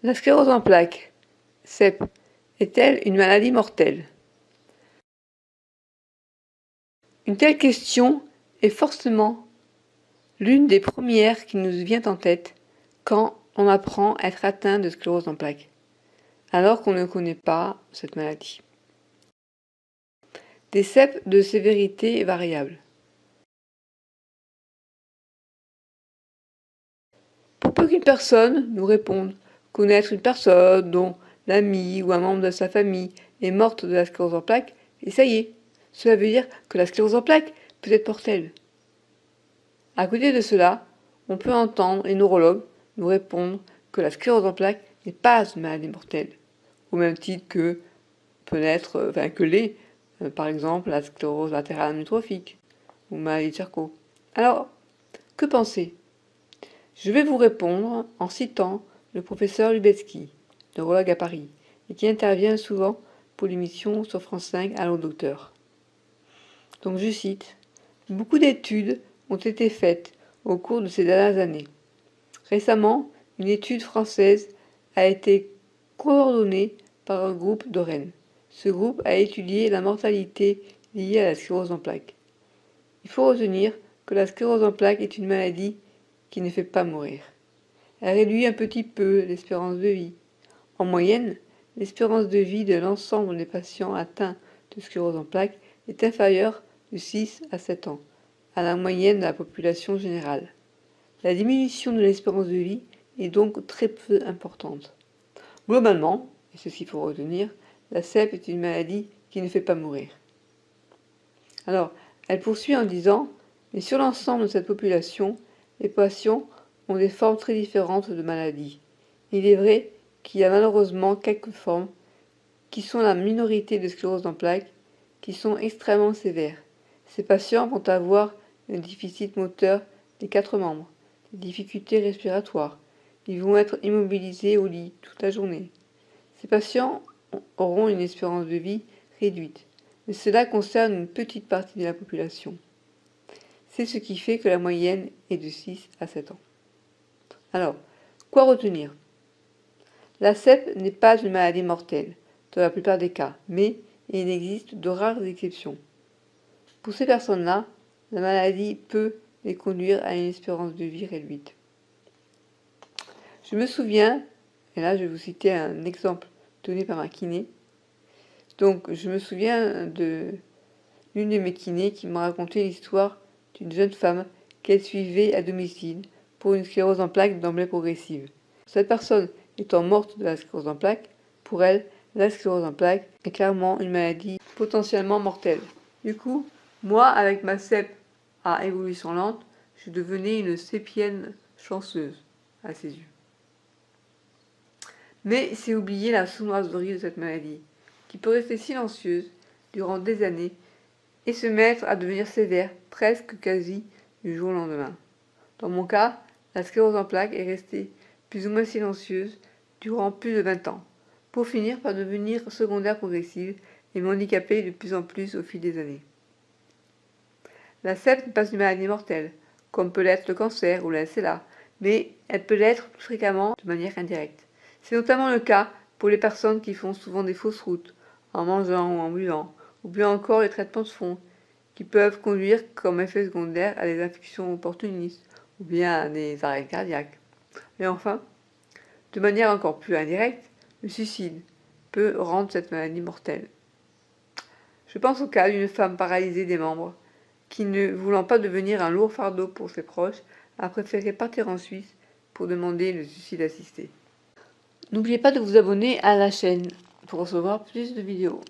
La sclérose en plaques, CEP, est-elle une maladie mortelle? Une telle question est forcément l'une des premières qui nous vient en tête quand on apprend à être atteint de sclérose en plaques, alors qu'on ne connaît pas cette maladie. Des CEP de sévérité variable. Pour peu qu'une personne nous réponde connaître une personne dont l'ami ou un membre de sa famille est morte de la sclérose en plaques, et ça y est, cela veut dire que la sclérose en plaques peut être mortelle. À côté de cela, on peut entendre les neurologues nous répondre que la sclérose en plaques n'est pas une maladie mortelle, au même titre que par exemple, la sclérose latérale amyotrophique ou maladie de Charcot. Alors, que penser? Je vais vous répondre en citant le professeur Lubetsky, neurologue à Paris, et qui intervient souvent pour l'émission sur France 5 Allô Docteur. Donc je cite: « Beaucoup d'études ont été faites au cours de ces dernières années. Récemment, une étude française a été coordonnée par un groupe de Rennes. Ce groupe a étudié la mortalité liée à la sclérose en plaques. Il faut retenir que la sclérose en plaques est une maladie qui ne fait pas mourir. Elle réduit un petit peu l'espérance de vie. En moyenne, l'espérance de vie de l'ensemble des patients atteints de sclérose en plaques est inférieure de 6 à 7 ans à la moyenne de la population générale. La diminution de l'espérance de vie est donc très peu importante. Globalement, et c'est ce qu'il faut retenir, la CEP est une maladie qui ne fait pas mourir. » Alors, elle poursuit en disant: « Mais sur l'ensemble de cette population, les patients ont des formes très différentes de maladie. Il est vrai qu'il y a malheureusement quelques formes, qui sont la minorité de sclérose en plaques, qui sont extrêmement sévères. Ces patients vont avoir un déficit moteur des 4 membres, des difficultés respiratoires. Ils vont être immobilisés au lit toute la journée. Ces patients auront une espérance de vie réduite, mais cela concerne une petite partie de la population. C'est ce qui fait que la moyenne est de 6 à 7 ans. Alors, quoi retenir? La CEP n'est pas une maladie mortelle, dans la plupart des cas, mais il existe de rares exceptions. Pour ces personnes-là, la maladie peut les conduire à une espérance de vie réduite. Je me souviens, et là je vais vous citer un exemple donné par ma kiné, donc je me souviens de l'une de mes kinés qui m'a raconté l'histoire d'une jeune femme qu'elle suivait à domicile pour une sclérose en plaques d'emblée progressive. Cette personne étant morte de la sclérose en plaques, pour elle, la sclérose en plaques est clairement une maladie potentiellement mortelle. Du coup, moi, avec ma CEP à évolution lente, je devenais une sépienne chanceuse à ses yeux. Mais c'est oublier la sournoiserie de cette maladie, qui peut rester silencieuse durant des années et se mettre à devenir sévère, presque quasi du jour au lendemain. Dans mon cas, la sclérose en plaques est restée plus ou moins silencieuse durant plus de 20 ans, pour finir par devenir secondaire progressive et m'handicaper de plus en plus au fil des années. La CEP n'est pas une maladie mortelle, comme peut l'être le cancer ou la SLA, mais elle peut l'être plus fréquemment de manière indirecte. C'est notamment le cas pour les personnes qui font souvent des fausses routes, en mangeant ou en buvant, ou bien encore les traitements de fond, qui peuvent conduire comme effet secondaire à des infections opportunistes, ou bien à des arrêts cardiaques. Et enfin, de manière encore plus indirecte, le suicide peut rendre cette maladie mortelle. Je pense au cas d'une femme paralysée des membres, qui, ne voulant pas devenir un lourd fardeau pour ses proches, a préféré partir en Suisse pour demander le suicide assisté. N'oubliez pas de vous abonner à la chaîne pour recevoir plus de vidéos.